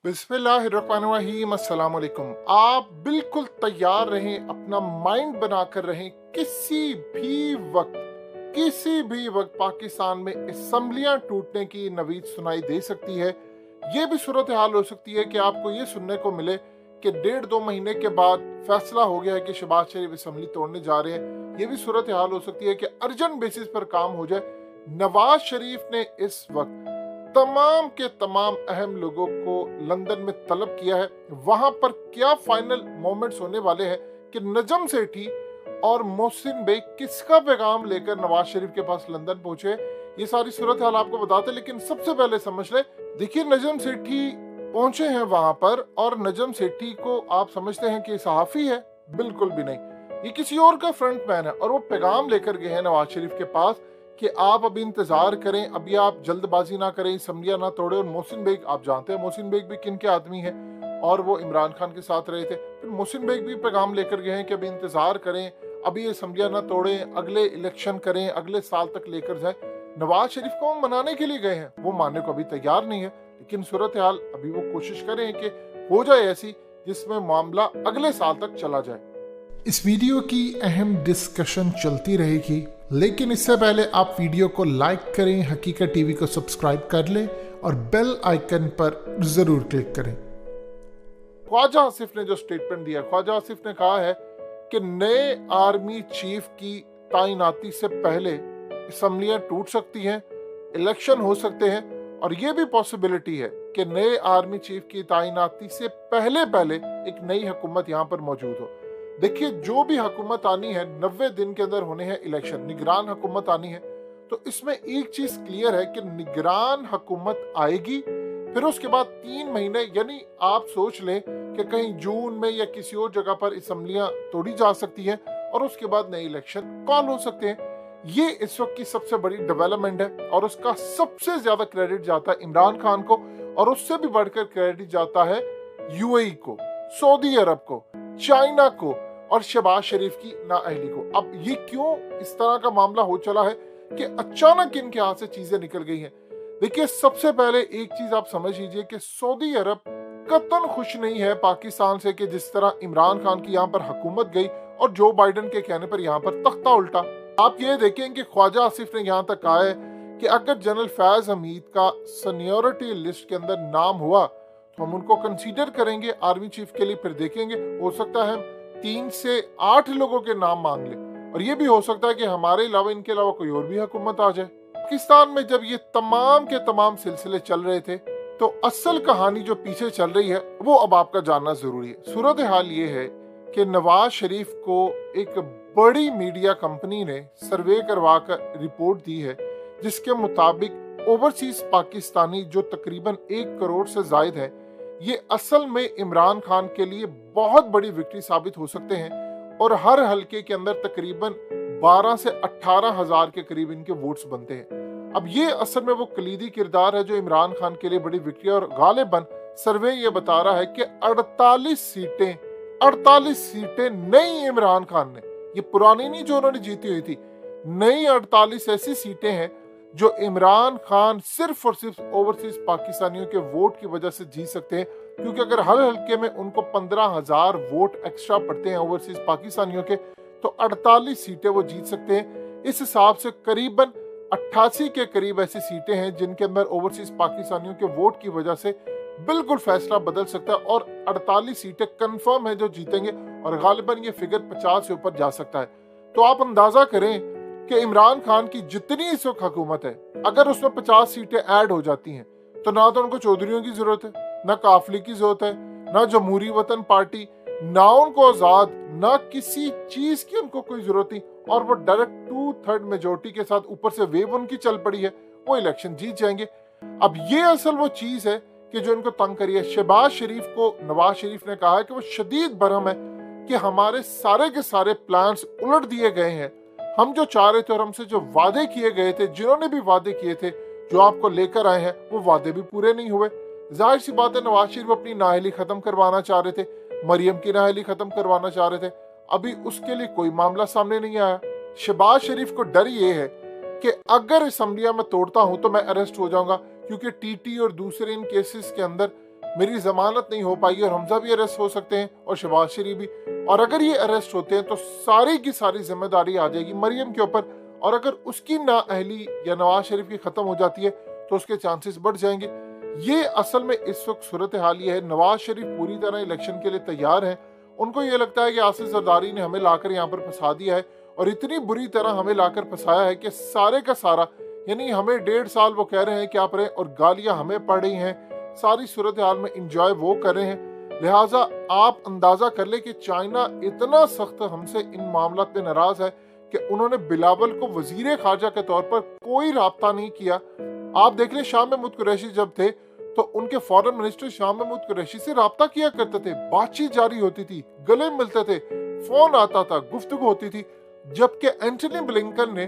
बिस्मिल्लाहिर्रहमानिर्रहीम, अस्सलाम वालेकुम। आप बिल्कुल तैयार रहें, अपना माइंड बनाकर रहें। किसी भी वक्त पाकिस्तान में असम्बलियां टूटने की नवीद सुनाई दे सकती है। ये भी सूरत हाल हो सकती है कि आपको ये सुनने को मिले कि 1.5-2 महीने के बाद फैसला हो गया है कि शहबाज शरीफ असम्बली तोड़ने जा रहे हैं। ये भी सूरत हाल हो सकती है कि अर्जेंट बेसिस पर काम हो जाए। नवाज शरीफ ने इस वक्त तमाम के तमाम अहम लोगों को लंदन में तलब किया है। वहां पर क्या फाइनल मोमेंट्स होने वाले हैं कि नजम सेठी और मोहसिन बेग किसका पैगाम लेकर नवाज शरीफ के पास लंदन पहुंचे, ये सारी सूरत हाल आपको बताते। लेकिन सबसे पहले समझ ले, देखिए नजम सेठी पहुंचे हैं वहां पर, और नजम सेठी को आप समझते हैं कि सहाफी है? बिल्कुल भी नहीं, ये किसी और का फ्रंट मैन है। और वो पैगाम लेकर गए हैं नवाज शरीफ के पास कि आप अभी इंतजार करें, अभी आप जल्दबाजी ना करें, असम्बलियां ना तोड़े। और मोहसिन बेग, आप जानते हैं मोहसिन बेग भी किन के आदमी हैं, और वो इमरान खान के साथ रहे थे। फिर मोहसिन बेग भी पैगाम लेकर गए हैं कि अभी इंतजार करें, अभी असम्बलियां ना तोड़ें, अगले इलेक्शन करें, अगले साल तक लेकर जाए। नवाज शरीफ को मनाने के लिए गए हैं, वो मानने को अभी तैयार नहीं है। लेकिन सूरत हाल अभी वो कोशिश करें कि हो जाए ऐसी जिसमें मामला अगले साल तक चला जाए। इस वीडियो की अहम डिस्कशन चलती रहेगी, लेकिन इससे पहले आप वीडियो को लाइक करें, हकीकत टीवी को सब्सक्राइब कर लें और बेल आइकन पर जरूर क्लिक करें। ख्वाजा आसिफ ने जो स्टेटमेंट दिया, ख्वाजा आसिफ ने कहा है कि नए आर्मी चीफ की तैनाती से पहले असम्बलियां टूट सकती हैं, इलेक्शन हो सकते हैं, और ये भी पॉसिबिलिटी है कि नए आर्मी चीफ की तैनाती से पहले एक नई हुकूमत यहाँ पर मौजूद हो। देखिए, जो भी हुकूमत आनी है 90 दिन के अंदर होने हैं इलेक्शन, निगरान हुकूमत आनी है। तो इसमें एक चीज क्लियर है कि निगरान हुकूमत आएगी, फिर उसके बाद 3 महीने, यानी आप सोच लें कि कहीं जून में या किसी और जगह पर असम्बलियां तोड़ी जा सकती हैं और उसके बाद नए इलेक्शन कॉल हो सकते हैं। ये इस वक्त की सबसे बड़ी डेवलपमेंट है, और उसका सबसे ज्यादा क्रेडिट जाता है इमरान खान को, और उससे भी बढ़कर क्रेडिट जाता है यूएई को, सऊदी अरब को, चाइना को और शहबाज शरीफ की नाअहली को। अब ये क्यों इस तरह का मामला हो चला है कि अचानक इनके हाथ से चीजें निकल गई हैं? देखिए, सबसे पहले एक चीज आप समझ लीजिए कि सऊदी अरब कतन खुश नहीं है पाकिस्तान से कि जिस तरह इमरान खान की यहाँ पर हुकूमत गई और जो बाइडन के कहने पर यहाँ पर तख्ता उल्टा। आप ये देखें कि ख्वाजा आसिफ ने यहाँ तक कहा है कि अगर जनरल फैज हमीद का सीनियरिटी लिस्ट के अंदर नाम हुआ तो हम उनको कंसीडर करेंगे आर्मी चीफ के लिए। फिर देखेंगे, हो सकता है 3 से 8 लोगों के नाम मांग ले, और ये भी हो सकता है कि हमारे अलावा, इनके अलावा कोई और भी हुकूमत आ जाए। पाकिस्तान में जब ये तमाम के तमाम सिलसिले चल रहे थे, तो असल कहानी जो पीछे चल रही है वो अब आपका जानना जरूरी है। सूरत हाल ये है कि नवाज शरीफ को एक बड़ी मीडिया कंपनी ने सर्वे करवा कर रिपोर्ट दी है, जिसके मुताबिक ओवरसीज पाकिस्तानी जो तकरीबन 1 करोड़ से जायद है, ये असल में इमरान खान के लिए बहुत बड़ी विक्ट्री साबित हो सकते हैं, और हर हलके के अंदर तकरीबन 12 से 18 हजार के करीब इनके वोट्स बनते हैं। अब ये असल में वो कलीदी किरदार है जो इमरान खान के लिए बड़ी विक्ट्री, और गालिबन सर्वे ये बता रहा है कि 48 सीटें नई इमरान खान ने, ये पुरानी नहीं जो उन्होंने जीती हुई थी, नई 48 ऐसी सीटें हैं जो इमरान खान सिर्फ और सिर्फ ओवरसीज पाकिस्तानियों के वोट की वजह से जीत सकते हैं। क्योंकि अगर हर हल्के में उनको 15,000 वोट एक्स्ट्रा पड़ते हैं ओवरसीज पाकिस्तानियों के, तो 48 सीटें वो जीत सकते हैं। इस हिसाब से करीबन 88 के करीब ऐसी सीटें हैं जिनके अंदर ओवरसीज पाकिस्तानियों के वोट की वजह से बिल्कुल फैसला बदल सकता है, और 48 सीटें कंफर्म है जो जीतेंगे, और गालिबन ये फिगर 50 से ऊपर जा सकता है। तो आप अंदाजा करें कि इमरान खान की जितनी इस वक्त हुकूमत है, अगर उसमें 50 सीटें ऐड हो जाती हैं, तो ना तो उनको चौधरियों की जरूरत है, ना काफिले की जरूरत है, ना जमहूरी वतन पार्टी, ना उनको आजाद, ना किसी चीज की उनको कोई जरूरत नहीं, और वो डायरेक्ट 2/3 मेजोरिटी के साथ ऊपर से वेव उनकी चल पड़ी है, वो इलेक्शन जीत जाएंगे। अब ये असल वो चीज है कि जो इनको तंग करी है। शहबाज शरीफ को नवाज शरीफ ने कहा है कि वो शदीद बरहम है कि हमारे सारे के सारे प्लान्स उलट दिए गए हैं, हम जो चाह रहे थे और हमसे जो वादे किए गए थे, जिन्होंने भी वादे किए थे जो आपको लेकर आए हैं, वो वादे भी पूरे नहीं हुए। जाहिर सी बात है, नवाज शरीफ अपनी नाअहली खत्म करवाना चाह रहे थे, मरियम की नाअहली खत्म करवाना चाह रहे थे, अभी उसके लिए कोई मामला सामने नहीं आया। शहबाज शरीफ को डर ये है कि अगर असम्बलियां मैं तोड़ता हूं तो मैं अरेस्ट हो जाऊंगा, क्योंकि टीटी और दूसरे इन केसेस के अंदर मेरी जमानत नहीं हो पाई और हमजा भी अरेस्ट हो सकते हैं और शहबाज शरीफ भी। और अगर ये अरेस्ट होते हैं तो सारी की सारी जिम्मेदारी आ जाएगी मरियम के ऊपर। और अगर उसकी नाअहली या नवाज शरीफ की खत्म हो जाती है तो उसके चांसेस बढ़ जाएंगे। ये असल में इस वक्त सूरत हाल ये है, नवाज शरीफ पूरी तरह इलेक्शन के लिए तैयार है। उनको ये लगता है कि आसिफ जरदारी ने हमें लाकर यहाँ पर फंसा दिया है और इतनी बुरी तरह हमें लाकर फंसाया है कि सारे का सारा, यानी हमें 1.5 साल वो कह रहे हैं क्या करें और गालियां हमें पड़ रही हैं, सारी सूरत हाल में इंजॉय वो कर रहे हैं। लिहाजा आप अंदाजा कर ले कि चाइना इतना सख्त हमसे इन मामलों पे नाराज है कि उन्होंने बिलावल को वजीर खारजा के तौर पर कोई राब्ता नहीं किया। आप देख ले, शाह महमूद कुरैशी जब थे तो उनके फॉरेन मिनिस्टर शाह महमूद कुरैशी से राब्ता किया करते थे, बातचीत जारी होती थी, गले मिलते थे, फोन आता था, गुफ्तगू होती थी। जबकि एंटनी ब्लिंकन ने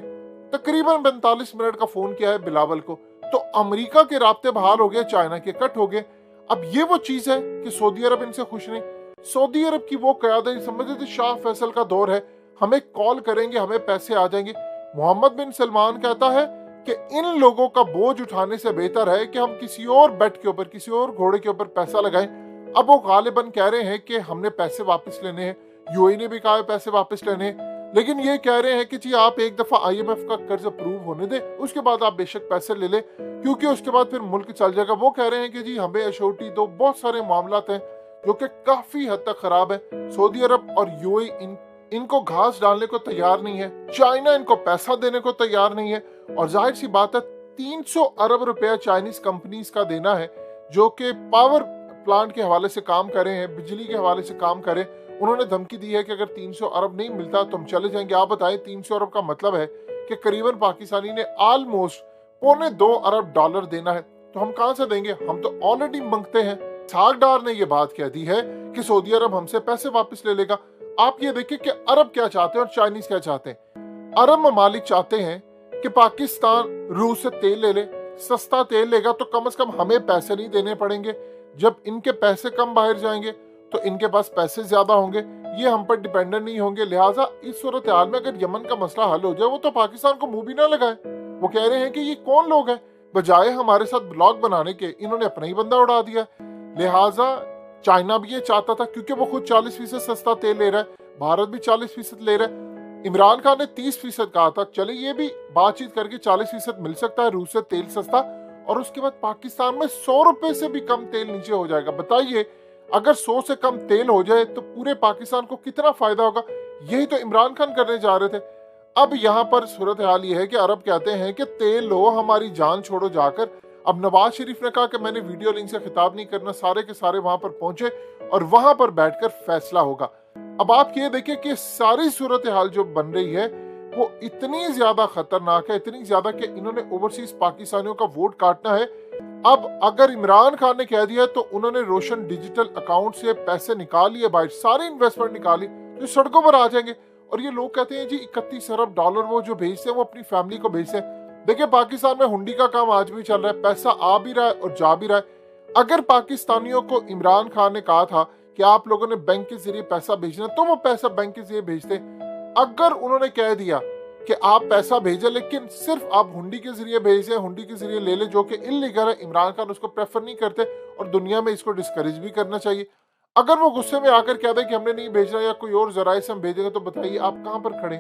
तकरीबन 45 मिनट का फोन किया है बिलावल को, तो अमेरिका के राब्ते बहाल हो गए, चाइना के कट हो गए। अब ये वो चीज है कि सऊदी अरब इनसे खुश नहीं। सऊदी अरब की वो क़यादत समझते थे शाह फैसल का दौर है, हमें कॉल करेंगे हमें पैसे आ जाएंगे। मोहम्मद बिन सलमान कहता है कि इन लोगों का बोझ उठाने से बेहतर है कि हम किसी और बेट के ऊपर, किसी और घोड़े के ऊपर पैसा लगाएं। अब वो गालिबन कह रहे हैं कि हमने पैसे वापस लेने हैं, यूएई ने भी कहा है पैसे वापस लेने हैं, लेकिन ये कह रहे हैं कि जी आप एक दफा IMF का कर्ज अप्रूव होने दें, उसके बाद आप बेशक पैसे ले लें, क्योंकि उसके बाद फिर मुल्क चल जाएगा। वो कह रहे हैं कि जी हमें अश्योरिटी दो। बहुत सारे मामलात हैं जो कि काफी हद तक खराब है। सऊदी अरब और यूएई इनको घास डालने को तैयार नहीं है, चाइना इनको पैसा देने को तैयार नहीं है। और जाहिर सी बात है 300 अरब रुपया चाइनीज कंपनीज का देना है जो कि पावर प्लांट के हवाले से काम कर रहे हैं, बिजली के हवाले से काम करें। उन्होंने धमकी दी है कि अगर 300 अरब नहीं मिलता तो हम चले जाएंगे। आप बताएं 300 अरब का मतलब है कि करीबन पाकिस्तानी ने ऑलमोस्ट $2.25 अरब देना है, तो हम कहां से देंगे? हम तो ऑलरेडी मांगते हैं। इसहाक डार ने यह बात कह दी है कि सऊदी अरब हमसे पैसे वापस ले लेगा। आप ये देखिए कि अरब क्या चाहते हैं और चाइनीज क्या चाहते हैं। अरब ममालिक चाहते हैं कि पाकिस्तान रूस से तेल ले ले, सस्ता तेल लेगा तो कम से कम हमें पैसे नहीं देने पड़ेंगे। जब इनके पैसे कम बाहर जाएंगे तो इनके पास पैसे ज्यादा होंगे, ये हम पर डिपेंडेंट नहीं होंगे। लिहाजा इस सूरत हाल में अगर यमन का मसला हल हो जाए वो तो पाकिस्तान को मुंह भी ना लगाए। वो कह रहे हैं कि ये कौन लोग हैं, बजाय हमारे साथ ब्लॉग बनाने के इन्होंने अपना ही बंदा उड़ा दिया। लिहाजा चाइना भी ये चाहता था, क्योंकि वो खुद 40% सस्ता तेल ले रहा है, भारत भी 40% ले रहा है। इमरान खान ने 30% कहा था, चले ये भी बातचीत करके 40% मिल सकता है रूस से तेल सस्ता, और उसके बाद पाकिस्तान में 100 रुपए से भी कम तेल नीचे हो जाएगा। बताइए अगर 100 से कम तेल हो जाए तो पूरे पाकिस्तान को कितना फायदा होगा। यही तो इमरान खान करने जा रहे थे। अब यहाँ पर सूरत हाल ये है कि अरब कहते हैं कि तेल लो, हमारी जान छोड़ो जाकर। अब नवाज शरीफ ने कहा कि मैंने वीडियो लिंक से खिताब नहीं करना, सारे के सारे वहां पर पहुंचे और वहां पर बैठकर फैसला होगा। अब आप ये देखिए कि सारी सूरत हाल जो बन रही है वो इतनी ज्यादा खतरनाक है, इतनी ज्यादा कि इन्होंने ओवरसीज पाकिस्तानियों का वोट काटना है। अब अगर इमरान खान ने कह दिया तो उन्होंने रोशन डिजिटल अकाउंट से पैसे निकाल लिए, बाहर सारी इन्वेस्टमेंट निकाली, तो सड़कों पर आ जाएंगे। और ये लोग कहते हैं जी 31 अरब डॉलर वो जो भेजते हैं वो अपनी फैमिली को भेजते हैं। देखिए पाकिस्तान में हुंडी का काम आज भी चल रहा है, पैसा आ भी रहा है और जा भी रहा है। अगर पाकिस्तानियों को इमरान खान ने कहा था कि आप लोगों ने बैंक के जरिए पैसा भेजना, तो वो पैसा बैंक के जरिए भेजते। अगर उन्होंने कह दिया कि आप पैसा भेजें लेकिन सिर्फ आप हुंडी के जरिए भेजें, हुंडी के जरिए ले ले, जो कि इल्लीगल है, इमरान खान उसको प्रेफर नहीं करते और दुनिया में इसको डिस्करेज भी करना चाहिए। अगर वो गुस्से में आकर कह दे कि हमने नहीं भेजना या कोई और जराए से हम भेजेंगे, तो बताइए आप कहां पर खड़े।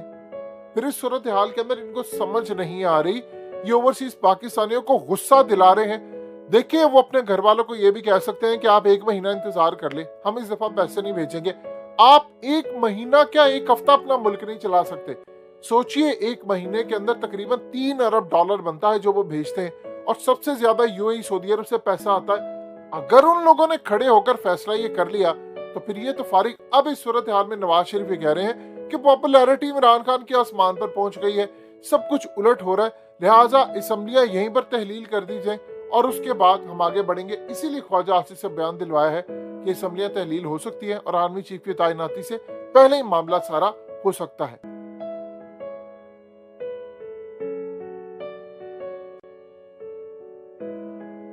फिर इस सूरत हाल के अंदर इनको समझ नहीं आ रही, ये ओवरसीज पाकिस्तानियों को गुस्सा दिला रहे हैं। देखिए वो अपने घर वालों को ये भी कह सकते हैं कि आप 1 महीना इंतजार कर ले, हम इस दफा पैसे नहीं भेजेंगे। आप 1 महीना क्या 1 हफ्ता अपना मुल्क नहीं चला सकते। सोचिए 1 महीने के अंदर तकरीबन 3 अरब डॉलर बनता है जो वो भेजते हैं, और सबसे ज्यादा यूएई सऊदी अरब से पैसा आता है। अगर उन लोगों ने खड़े होकर फैसला ये कर लिया तो फिर ये तो फारिग। अब इस सूरत हाल में नवाज शरीफ ये कह रहे हैं कि पॉपुलैरिटी इमरान खान के आसमान पर पहुंच गई है, सब कुछ उलट हो रहा है, लिहाजा असम्बलियां यहीं पर तहलील कर दी जाए और उसके बाद हम आगे बढ़ेंगे। इसीलिए ख्वाजा आसिफ से बयान दिलवाया है कि असम्बलियां तहलील हो सकती है और आर्मी चीफ की तैनाती से पहले ही मामला सारा हो सकता है।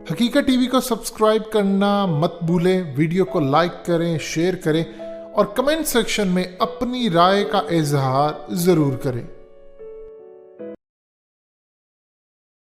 हकीकत टीवी को सब्सक्राइब करना मत भूलें, वीडियो को लाइक करें, शेयर करें और कमेंट सेक्शन में अपनी राय का इजहार जरूर करें।